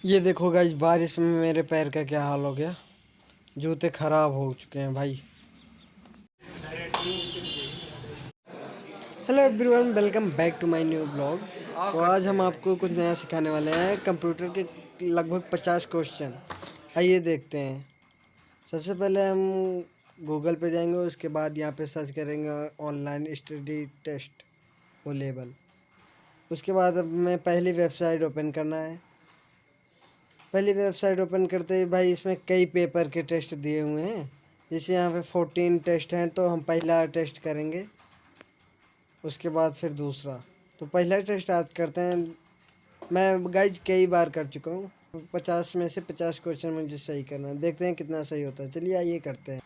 ये देखो गाइस, बारिश में मेरे पैर का क्या हाल हो गया। जूते खराब हो चुके हैं भाई। Hello everyone, welcome back to my new blog. तो आज हम आपको कुछ नया सिखाने वाले हैं। कंप्यूटर के लगभग 50 क्वेश्चन। आइए देखते हैं। सबसे पहले हम गूगल पे जाएंगे, उसके बाद यहाँ पे सर्च करेंगे online study test O level. उसके बाद हमें पहली वेबसाइट ओपन करना है। पहली वेबसाइट ओपन करते ही भाई इसमें कई पेपर के टेस्ट दिए हुए हैं। जैसे यहाँ पे 14 टेस्ट हैं, तो हम पहला टेस्ट करेंगे, उसके बाद फिर दूसरा। तो पहला टेस्ट आज करते हैं। मैं गाइज कई बार कर चुका हूँ। 50 में से 50 क्वेश्चन मुझे सही करना है। देखते हैं कितना सही होता है। चलिए आइए करते हैं।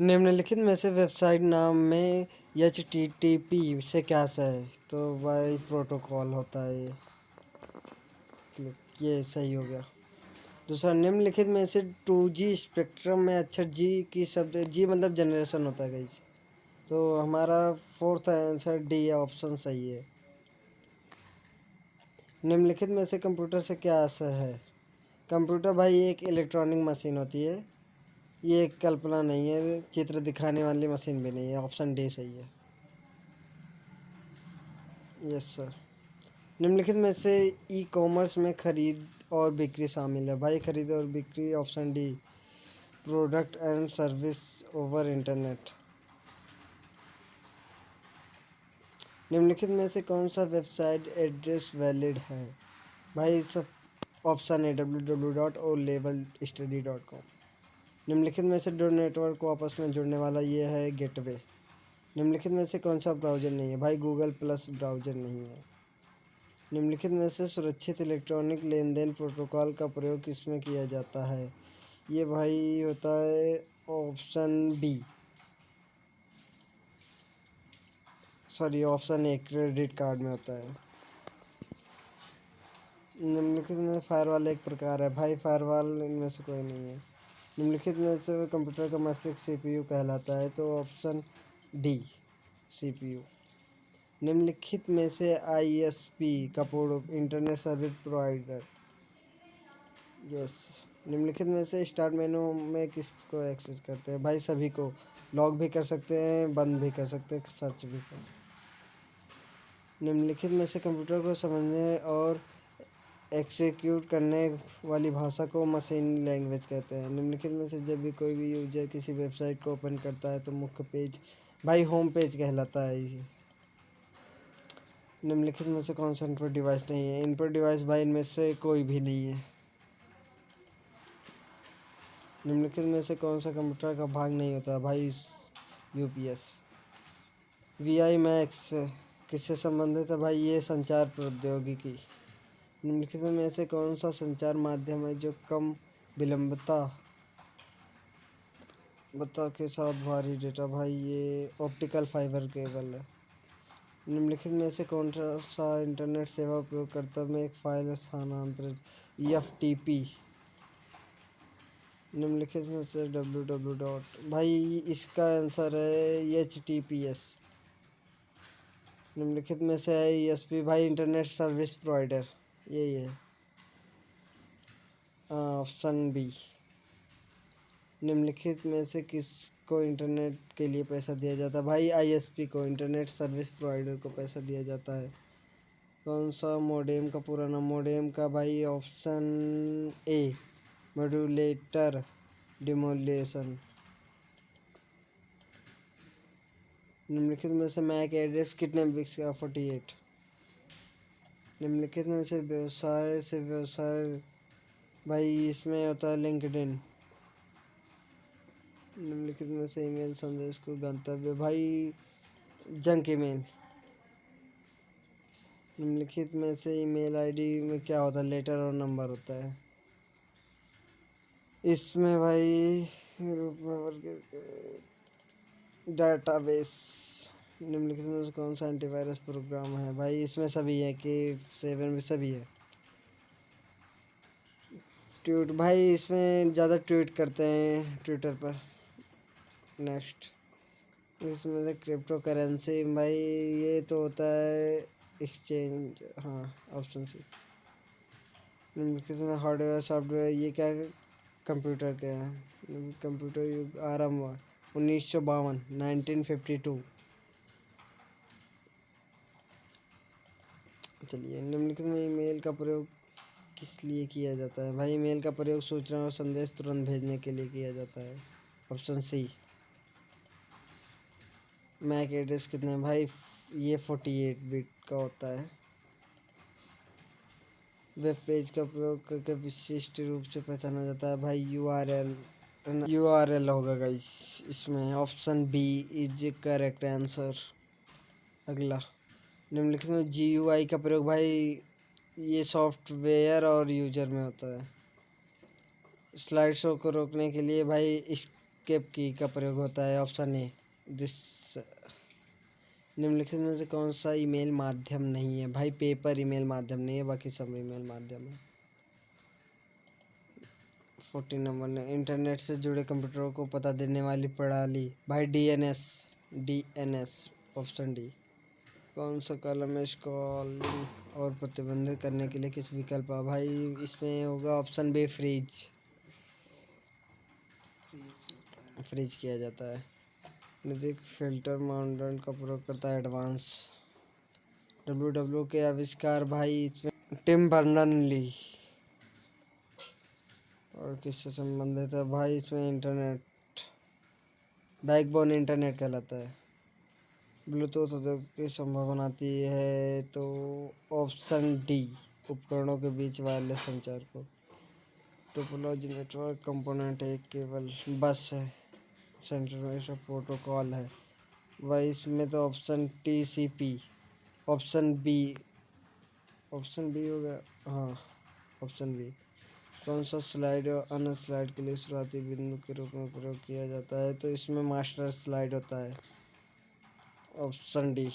निम्नलिखित में से वेबसाइट नाम में HTTP से क्या सा है? तो भाई प्रोटोकॉल होता है ये सही हो गया। दूसरा, निम्नलिखित में से 2G स्पेक्ट्रम में अक्षर जी की शब्द, जी मतलब जनरेशन होता है गाइस। तो हमारा फोर्थ आंसर डी ऑप्शन सही है। निम्नलिखित में से कंप्यूटर से क्या आशय है? कंप्यूटर भाई एक इलेक्ट्रॉनिक मशीन होती है। ये एक कल्पना नहीं है, चित्र दिखाने वाली मशीन भी नहीं है। ऑप्शन डी सही है। Yes sir. निम्नलिखित में से ई कॉमर्स में खरीद और बिक्री शामिल है। भाई खरीद और बिक्री, option D product and service over internet. निम्नलिखित में से कौन सा वेबसाइट एड्रेस वैलिड है? भाई सब ऑप्शन है www.olevelstudy.com। निम्नलिखित में से दो नेटवर्क को आपस में जुड़ने वाला ये है गेटवे। निम्नलिखित में से कौन सा ब्राउज़र नहीं है? भाई गूगल प्लस ब्राउज़र नहीं है। निम्नलिखित में से सुरक्षित इलेक्ट्रॉनिक लेन देन प्रोटोकॉल का प्रयोग किसमें किया जाता है? ये भाई होता है option B, sorry option A, credit card में होता है। निम्नलिखित में फायरवॉल एक प्रकार है। भाई फायरवॉल इनमें से कोई नहीं है। निम्नलिखित में से कंप्यूटर का मस्तिष्क CPU कहलाता है। तो ऑप्शन डी CPU। निम्नलिखित में से ISP का पूर्ण इंटरनेट सर्विस प्रोवाइडर। यस। निम्नलिखित में से स्टार्ट मेनू में किसको एक्सेस करते हैं? भाई सभी को। लॉक भी कर सकते हैं, बंद भी कर सकते हैं, सर्च भी कर। निम्नलिखित में से कंप्यूटर को समझने और एक्सिक्यूट करने वाली भाषा को मशीन लैंग्वेज कहते हैं। निम्नलिखित में से जब भी कोई भी यूजर किसी वेबसाइट को ओपन करता है तो मुख्य पेज भाई होम पेज कहलाता है इसे। निम्नलिखित में से कौन सा इनपुट डिवाइस नहीं है? इनपुट डिवाइस भाई इनमें से कोई भी नहीं है। निम्नलिखित में से कौन सा कंप्यूटर का भाग नहीं होता? भाई UPS। VI मैक्स किससे संबंधित है? भाई ये संचार प्रौद्योगिकी। निम्नलिखित में से कौन सा संचार माध्यम है जो कम विलंबता बता के साथ भारी डेटा? भाई ये ऑप्टिकल फाइबर केबल है। निम्नलिखित में से कौन सा इंटरनेट सेवा उपयोगकर्ता में एक फाइल स्थानांतरण EFTP? निम्नलिखित में से www डॉट, भाई इसका आंसर है HTTPS। निम्नलिखित में से है ESP, भाई इंटरनेट सर्विस प्रोवाइडर, यही है ऑप्शन बी। निम्नलिखित में से किसको इंटरनेट के लिए पैसा दिया जाता है? भाई ISP को, इंटरनेट सर्विस प्रोवाइडर को पैसा दिया जाता है। कौन सा मॉडेम का पूरा नाम? मॉडेम का भाई ऑप्शन ए मॉड्यूलेटर डिमोलेशन। निम्नलिखित में से मैक एड्रेस कितने बिट्स का? 48। निम्नलिखित में से व्यवसाय भाई इसमें होता है लिंक्डइन। निम्नलिखित में से ईमेल संदेश को गंतव्य, भाई जंक ईमेल। निम्नलिखित में से ईमेल आईडी में क्या होता है? लेटर और नंबर होता है। इसमें भाई डाटाबेस। निम्नलिखित में से कौन सा एंटीवायरस प्रोग्राम है? भाई इसमें सभी है कि 7 में सभी है। ट्वीट, भाई इसमें ज़्यादा ट्वीट करते हैं ट्विटर पर। नेक्स्ट, इसमें से क्रिप्टो करेंसी, भाई ये तो होता है एक्सचेंज, हाँ ऑप्शन सी। निम्नलिखित में हार्डवेयर सॉफ्टवेयर ये क्या है? कंप्यूटर क्या है? कंप्यूटर युग आरंभ हुआ 1952 1952। चलिए, निम्नलिखित में ईमेल का प्रयोग किस लिए किया जाता है? भाई ईमेल का प्रयोग सूचना और संदेश तुरंत भेजने के लिए किया जाता है। Option C. मैक एड्रेस कितने भाई? ये 48 बिट का होता है। वेब पेज का प्रयोग करके विशिष्ट रूप से पहचाना जाता है। भाई यूआरएल होगा गाइस इसमें। Option B is correct answer. अगला, निम्नलिखित में जीयूआई का प्रयोग भाई ये सॉफ्टवेयर और यूजर में होता है। स्लाइड शो को रोकने के लिए भाई एस्केप की का प्रयोग होता है। Option A this. निम्नलिखित में से कौन सा ईमेल माध्यम नहीं है? भाई पेपर ईमेल माध्यम नहीं है, बाकी सब ईमेल माध्यम है। 14 नंबर ने इंटरनेट से जुड़े कंप्यूटरों को पता देने वाली प्रणाली भाई डीएनएस। Option D. कौन सा कॉलम है कॉलिंग और प्रतिबंधित करने के लिए किस विकल्प है? भाई इसमें होगा ऑप्शन बी फ्रीज किया जाता है। नितिक फिल्टर माउंटेन का प्रयोग करता है एडवांस। डब्ल्यू के आविष्कार भाई इसमें टिम बर्नर्स-ली। और किससे संबंधित है? भाई इसमें इंटरनेट बैकबोन इंटरनेट कहलाता है। ब्लूटूथ उद्योग की संभावना आती है तो ऑप्शन डी उपकरणों के बीच वायरलेस संचार को। टोपोलॉजी नेटवर्क कंपोनेंट एक केवल बस है, सेंट्रलाइज्ड प्रोटोकॉल है। भाई इसमें तो ऑप्शन टीसीपी। ऑप्शन बी होगा। हाँ, ऑप्शन बी। कौन सा स्लाइड और अन्य स्लाइड के लिए शुरुआती बिंदु के रूप में प्रयोग किया जाता है? तो इसमें मास्टर स्लाइड होता है। Option D.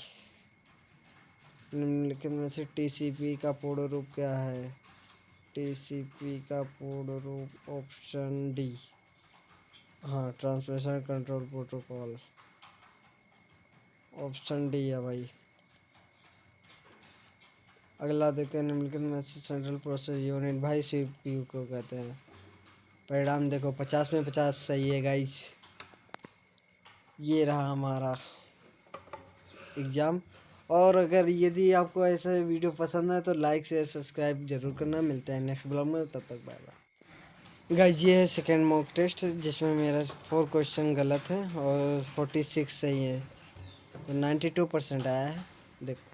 निम्नलिखित में से टीसीपी का पूर्ण रूप क्या है? टीसीपी का पूर्ण रूप ऑप्शन डी। हाँ, translation control protocol. Option D है भाई। अगला देखते हैं, निम्नलिखित में से सेंट्रल प्रोसेस यूनिट भाई सीपीयू को कहते हैं। परिणाम देखो 50 में 50 सही है गाइस। ये रहा हमारा एग्ज़ाम। और अगर यदि आपको ऐसे वीडियो पसंद है तो लाइक शेयर सब्सक्राइब जरूर करना। मिलते हैं नेक्स्ट ब्लॉग में, तब तक बाय बाय। गाइस ये है सेकेंड मॉक टेस्ट जिसमें मेरा 4 क्वेश्चन गलत है और 46 सही है, तो 92% आया है। देखो।